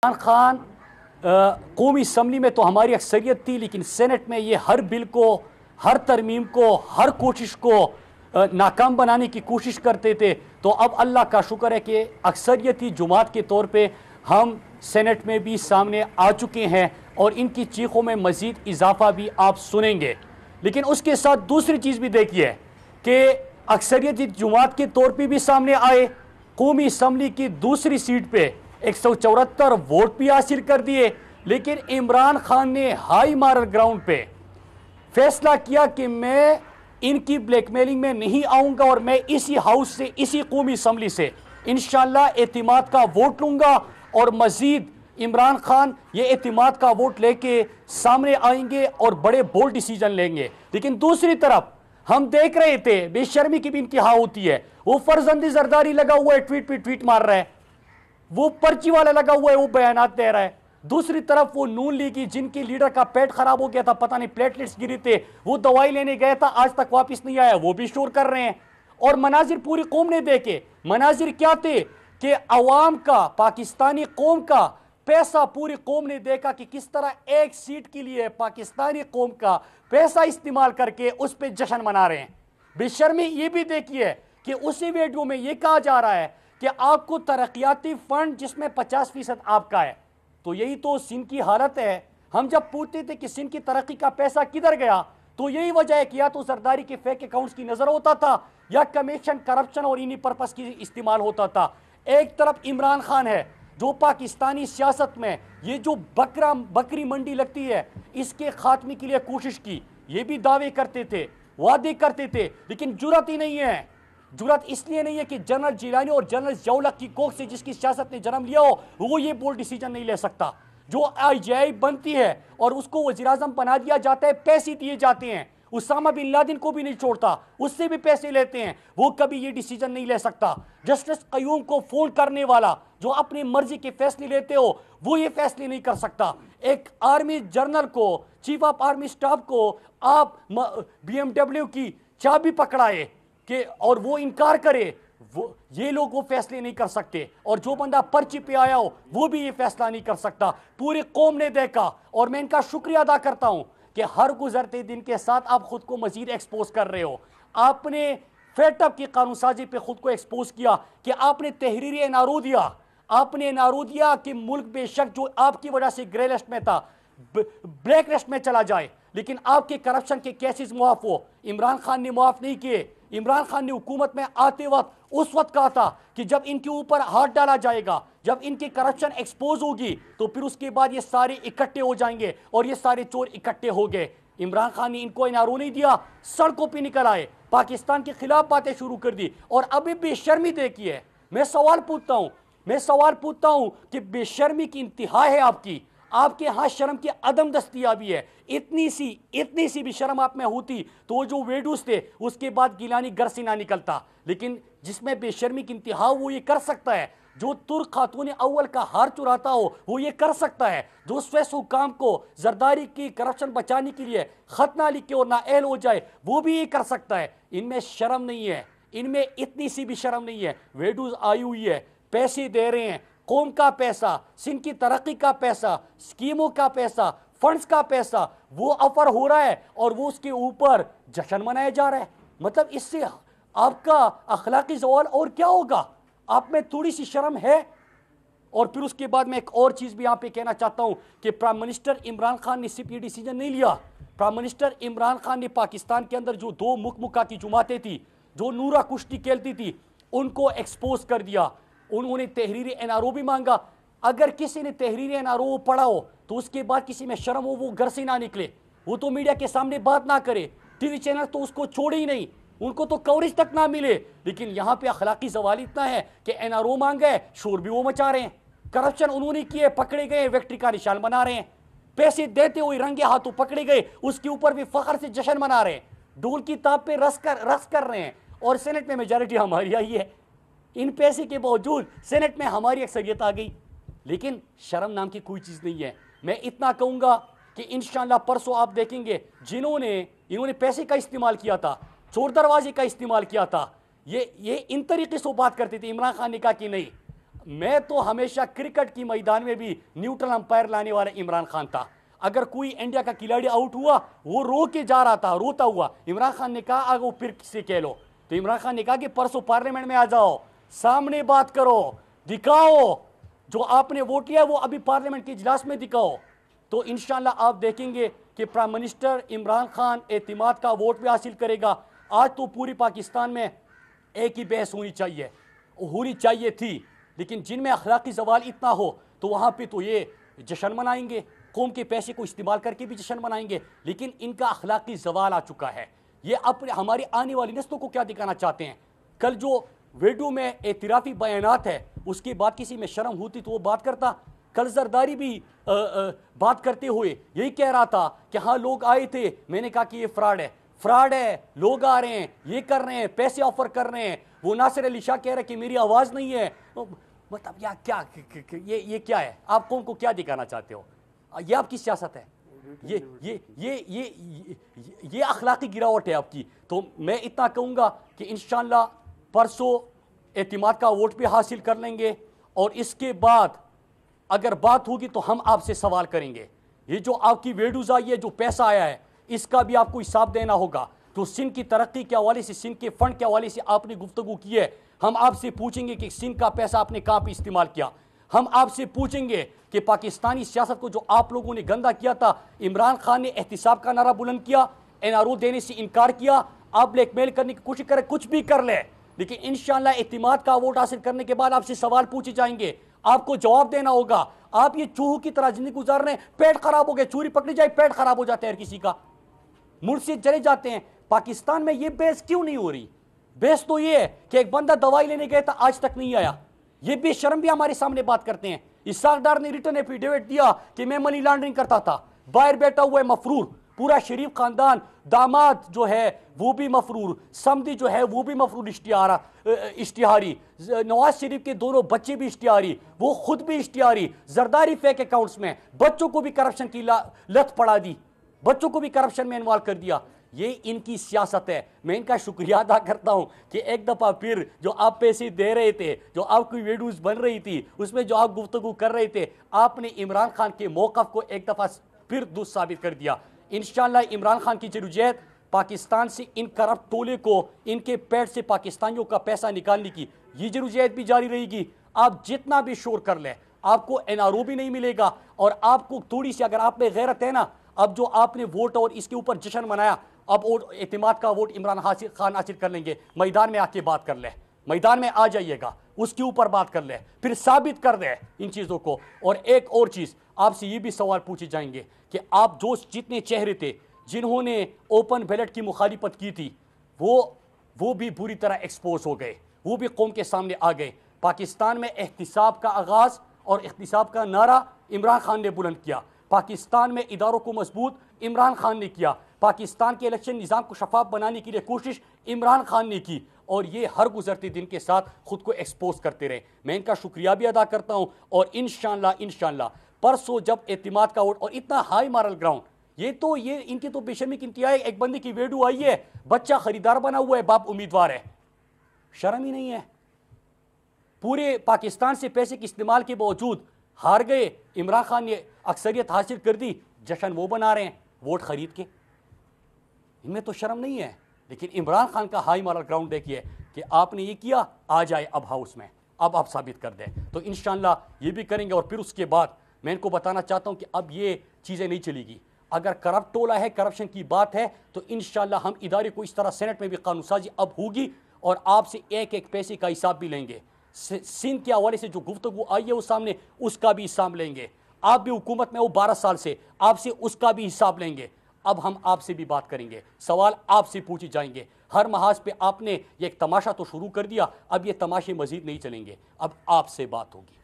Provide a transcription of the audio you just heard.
इमरान खान कौमी असम्बली में तो हमारी अक्सरियत थी, लेकिन सेनेट में ये हर बिल को, हर तरमीम को, हर कोशिश को नाकाम बनाने की कोशिश करते थे। तो अब अल्लाह का शुक्र है कि अक्सरियती जुमात के तौर पे हम सेनेट में भी सामने आ चुके हैं और इनकी चीखों में मज़ीद इजाफा भी आप सुनेंगे। लेकिन उसके साथ दूसरी चीज़ भी देखिए कि अक्सरियती जुमात के तौर पे भी सामने आए, कौमी असम्बली की दूसरी सीट पे 174 वोट भी हासिल कर दिए। लेकिन इमरान खान ने हाई मारर ग्राउंड पे फैसला किया कि मैं इनकी ब्लैकमेलिंग में नहीं आऊंगा और मैं इसी हाउस से, इसी कौमी असम्बली से इंशाअल्लाह एतिमाद का वोट लूंगा और मजीद इमरान खान ये एतिमाद का वोट लेके सामने आएंगे और बड़े बोल्ड डिसीजन लेंगे। लेकिन दूसरी तरफ हम देख रहे थे बेशर्मी की भी इंतहा होती है। वो फरजंदी जरदारी लगा हुआ है, ट्वीट पे ट्वीट मार रहा है, वो पर्ची वाला लगा हुआ है, वो बयानात दे रहा है। दूसरी तरफ वो नून लीगी जिनकी लीडर का पेट खराब हो गया था, पता नहीं प्लेटलेट्स गिरी थे, वो दवाई लेने गया था, आज तक वापस नहीं आया, वो भी शोर कर रहे हैं। और मनाजिर पूरी कौम ने देखे। मनाजिर क्या थे कि अवाम का, पाकिस्तानी कौम का पैसा पूरी कौम ने देखा कि किस तरह एक सीट के लिए पाकिस्तानी कौम का पैसा इस्तेमाल करके उस पर जश्न मना रहे हैं। बेशर्मी ये भी देखिए कि उसी वीडियो में ये कहा जा रहा है कि आपको तरक्याती फंड जिसमें 50% आपका है। तो यही तो सिंध की हालत है। हम जब पूछते थे कि सिंध की तरक्की का पैसा किधर गया, तो यही वजह है कि या तो जरदारी के फेक अकाउंट्स की नजर होता था या कमीशन, करप्शन और इन्हीं पर्पस की इस्तेमाल होता था। एक तरफ इमरान खान है जो पाकिस्तानी सियासत में ये जो बकरी मंडी लगती है इसके खात्मे के लिए कोशिश की, ये भी दावे करते थे, वादे करते थे, लेकिन जुर्रत ही नहीं है। जुर्रत इसलिए नहीं है कि जनरल जिलानी और जनरल जौलक की कोख से जिसकी सियासत ने जन्म लिया हो वो ये बोल्ड डिसीजन नहीं ले सकता। जो IGI बनती है और उसको वज़ीर आज़म बना दिया जाता है, पैसे दिए जाते हैं, उसामा बिन लादेन को भी नहीं छोड़ता, उससे भी पैसे लेते हैं, वो कभी ये डिसीजन नहीं ले सकता। जस्टिस कयूम को फोन करने वाला जो अपनी मर्जी के फैसले लेते हो वो ये फैसले नहीं कर सकता। एक आर्मी जनरल को, चीफ ऑफ आर्मी स्टाफ को आप BMW की चाबी पकड़ाए कि और वो इनकार करे, वो ये लोग वो फैसले नहीं कर सकते। और जो बंदा पर्ची पे आया हो वो भी ये फैसला नहीं कर सकता। पूरी कौम ने देखा और मैं इनका शुक्रिया अदा करता हूं कि हर गुजरते दिन के साथ आप खुद को मजीद एक्सपोज कर रहे हो। आपने फेटअप की कानून साजी पे खुद को एक्सपोज किया कि आपने तहरीरी एनआरओ दिया, आपने एनआरओ दिया कि मुल्क बेशक जो आपकी वजह से ग्रे लिस्ट में था ब्लैक लिस्ट में चला जाए, लेकिन आपके करप्शन के केसेस मुआफ हो। इमरान खान ने मुआफ नहीं किए। इमरान खान ने हुकूमत में आते वक्त उस वक्त कहा था कि जब इनके ऊपर हाथ डाला जाएगा, जब इनकी करप्शन एक्सपोज होगी तो फिर उसके बाद ये सारे इकट्ठे हो जाएंगे, और ये सारे चोर इकट्ठे हो गए। इमरान खान ने इनको एनआरओ नहीं दिया, सड़कों पे निकल आए, पाकिस्तान के खिलाफ बातें शुरू कर दी। और अभी बेशर्मी देखिए। मैं सवाल पूछता हूं कि बेशर्मी की इंतहा है आपकी, आपके यहाँ शर्म की अदम दस्तियाबी है। इतनी सी भी शर्म आप में होती तो जो वेडूस थे उसके बाद गिलानी घर से ना निकलता। लेकिन जिसमें बेशर्मी की इंतहा वो ये कर सकता है। जो तुर्क खातून अव्वल का हार चुराता हो वो ये कर सकता है। जो स्वेस हुकाम को जरदारी की करप्शन बचाने के लिए खत ना लिखे और ना एहल हो जाए वो भी ये कर सकता है। इनमें शर्म नहीं है, इनमें इतनी सी भी शर्म नहीं है। वेडूस आई हुई है, पैसे दे रहे हैं, कौम का पैसा, सिंध की तरक्की का पैसा, स्कीमों का पैसा, फंड्स का पैसा वो ऑफर हो रहा है और वो उसके ऊपर जश्न मनाया जा रहा है। मतलब इससे आपका अखलाकी ज़वाल और क्या होगा? आप में थोड़ी सी शर्म है। और फिर उसके बाद मैं एक और चीज़ भी यहाँ पे कहना चाहता हूँ कि प्राइम मिनिस्टर इमरान खान ने सिर्फ ये डिसीजन नहीं लिया। प्राइम मिनिस्टर इमरान खान ने पाकिस्तान के अंदर जो 2 मुक्का की जुमातें थी, जो नूरा कुश्ती खेलती थी, उनको एक्सपोज कर दिया। उन्होंने तहरीरी एनआरओ भी मांगा। अगर किसी ने तहरीरी एनआरओ पढ़ा हो तो उसके बाद किसी में शर्म हो वो घर से ना निकले, वो तो मीडिया के सामने बात ना करे, टीवी चैनल तो उसको छोड़े ही नहीं, उनको तो कवरेज तक ना मिले। लेकिन यहाँ पे अखलाकी सवाल इतना है कि एनआरओ मांगा है, शोर भी वो मचा रहे हैं, करप्शन उन्होंने किए, पकड़े गए, विक्ट्री का निशान बना रहे हैं, पैसे देते हुए रंगे हाथों पकड़े गए, उसके ऊपर भी फख्र से जश्न मना रहे हैं, ढोल की ताप पे रस कर रहे हैं। और सेनेट में मेजॉरिटी हमारी आई है। इन पैसे के बावजूद सेनेट में हमारी अक्सरियत आ गई। लेकिन शर्म नाम की कोई चीज़ नहीं है। मैं इतना कहूँगा कि इंशाअल्लाह परसों आप देखेंगे इन्होंने पैसे का इस्तेमाल किया था, चोर दरवाजे का इस्तेमाल किया था, ये इन तरीके से बात करते थे। इमरान खान ने कहा कि नहीं, मैं तो हमेशा क्रिकेट की मैदान में भी न्यूट्रल अंपायर लाने वाला इमरान खान था। अगर कोई इंडिया का खिलाड़ी आउट हुआ, वो रो के जा रहा था, रोता हुआ। इमरान खान ने कहा अगर वो फिर किसी कह लो, तो इमरान खान ने कहा कि परसों पार्लियामेंट में आ जाओ, सामने बात करो, दिखाओ जो आपने वोट लिया वो अभी पार्लियामेंट के इजलास में दिखाओ। तो इंशाल्लाह आप देखेंगे कि प्राइम मिनिस्टर इमरान खान एतमाद का वोट भी हासिल करेगा। आज तो पूरी पाकिस्तान में एक ही बहस होनी चाहिए थी, लेकिन जिनमें अखलाकी सवाल इतना हो तो वहाँ पे तो ये जश्न मनाएंगे, कौम के पैसे को इस्तेमाल करके भी जश्न मनाएंगे। लेकिन इनका अखलाकी सवाल आ चुका है। ये अपने हमारी आने वाली नस्लों को क्या दिखाना चाहते हैं? कल जो वीडियो में एतराफ़ी बयानात है, उसके बाद किसी में शर्म होती तो वो बात करता। कल जरदारी भी बात करते हुए यही कह रहा था कि हाँ लोग आए थे, मैंने कहा कि ये फ्रॉड है, लोग आ रहे हैं, ये कर रहे हैं, पैसे ऑफर कर रहे हैं। वो नासिर अली शाह कह रहे हैं कि मेरी आवाज़ नहीं है। मतलब यार क्या ये क्या है? आप कौन को क्या दिखाना चाहते हो? ये आपकी सियासत है, ये अखलाकी गिरावट है आपकी। तो मैं इतना कहूँगा कि इंशाल्लाह परसों एतमाद का वोट भी हासिल कर लेंगे, और इसके बाद अगर बात होगी तो हम आपसे सवाल करेंगे। ये जो आपकी वीडियोज़ आई है, जो पैसा आया है, इसका भी आपको हिसाब देना होगा। तो सिंध की तरक्की के हवाले से, सिंध के फंड के हवाले से आपने गुफ्तगू की है, हम आपसे पूछेंगे कि सिंध का पैसा आपने कहाँ पे इस्तेमाल किया। हम आपसे पूछेंगे कि पाकिस्तानी सियासत को जो आप लोगों ने गंदा किया था, इमरान खान ने एहतिसाब का नारा बुलंद किया, NRO देने से इनकार किया, आप ब्लैकमेल करने की कोशिश करें, कुछ भी कर ले, लेकिन इंशाल्लाह एतमाद का वोट हासिल करने के बाद आपसे सवाल पूछे जाएंगे, आपको जवाब देना होगा। आप ये चूहों की तरह जिंदगी गुजार रहे हैं, पेट खराब हो गया, चोरी पकड़ी जाए पेट खराब हो जाता है हर किसी का, मुल्क से चले जाते हैं। पाकिस्तान में ये बहस क्यों नहीं हो रही? बहस तो ये है कि एक बंदा दवाई लेने गया था, आज तक नहीं आया। ये बेशर्म भी हमारे सामने बात करते हैं। इसहाक डार ने रिटर्न एफिडेविट दिया कि मैं मनी लॉन्ड्रिंग करता था, बाहर बैठा हुआ है मफरूर, पूरा शरीफ खानदान, दामाद जो है वो भी मफरूर, समधी जो है वो भी मफरूर इश्तिहारी, नवाज शरीफ के दोनों बच्चे भी इश्तिहारी, वो खुद भी इश्तिहारी, जरदारी फेक अकाउंट्स में, बच्चों को भी करप्शन की लत पड़ा दी, बच्चों को भी करप्शन में इन्वॉल्व कर दिया। ये इनकी सियासत है। मैं इनका शुक्रिया अदा करता हूं कि एक दफ़ा फिर जो आप पैसे दे रहे थे, जो आपकी वीडियोस बन रही थी, उसमें जो आप गुफ्तगू कर रहे थे, आपने इमरान खान के मौक़िफ़ को एक दफ़ा फिर दुरुस्त साबित कर दिया। इंशाल्लाह इमरान खान की जरूरत पाकिस्तान से इन करप्ट टोले को, इनके पेट से पाकिस्तानियों का पैसा निकालने की, ये जरूरत भी जारी रहेगी। आप जितना भी शोर कर लें, आपको NRO भी नहीं मिलेगा, और आपको थोड़ी सी अगर आप में गैरत है ना, अब जो आपने वोट और इसके ऊपर जश्न मनाया, अब एतमाद का वोट इमरान खान हासिल कर लेंगे। मैदान में आके बात कर ले, मैदान में आ जाइएगा, उसके ऊपर बात कर ले, फिर साबित कर दे इन चीज़ों को। और एक और चीज़ आपसे ये भी सवाल पूछे जाएंगे कि आप जो जितने चेहरे थे जिन्होंने ओपन बैलेट की मुखालिफत की थी, वो भी बुरी तरह एक्सपोज हो गए, वो भी कौम के सामने आ गए। पाकिस्तान में एहतिसाब का आगाज़ और एहतिसाब का नारा इमरान खान ने बुलंद किया। पाकिस्तान में इदारों को मजबूत इमरान खान ने किया। पाकिस्तान के इलेक्शन निज़ाम को शफाफ बनाने के लिए कोशिश इमरान खान ने की, और ये हर गुजरते दिन के साथ खुद को एक्सपोज करते रहे। मैं इनका शुक्रिया भी अदा करता हूँ, और इंशाल्लाह परसों जब एतमाद का वोट, और इतना हाई मॉरल ग्राउंड, ये इनकी तो बेशर्मी की इंतहा है। एक बंदे की वीडियो आई है, बच्चा खरीदार बना हुआ है, बाप उम्मीदवार है, शर्म ही नहीं है। पूरे पाकिस्तान से पैसे के इस्तेमाल के बावजूद हार गए, इमरान खान ने अक्सरियत हासिल कर दी, जश्न वो बना रहे हैं वोट खरीद के, इनमें तो शर्म नहीं है। लेकिन इमरान खान का हाई मॉरल ग्राउंड देखिए कि आपने ये किया, आ जाए अब हाउस में, अब आप साबित कर दें। तो इंशाल्लाह ये भी करेंगे। और फिर उसके बाद मैं इनको बताना चाहता हूं कि अब ये चीज़ें नहीं चलेगी। अगर करप्ट टोला है, करप्शन की बात है, तो इंशाल्लाह हम इदारे को इस तरह, सेनेट में भी कानून साजी अब होगी, और आपसे एक एक पैसे का हिसाब भी लेंगे। सिंध के हवाले से जो गुफ्तगू आई है उस सामने, उसका भी हिसाब लेंगे। आप भी हुकूमत में हो 12 साल से, आपसे उसका भी हिसाब लेंगे। अब हम आपसे भी बात करेंगे, सवाल आपसे पूछे जाएंगे। हर महाज पे आपने ये एक तमाशा तो शुरू कर दिया, अब ये तमाशे मजीद नहीं चलेंगे, अब आपसे बात होगी।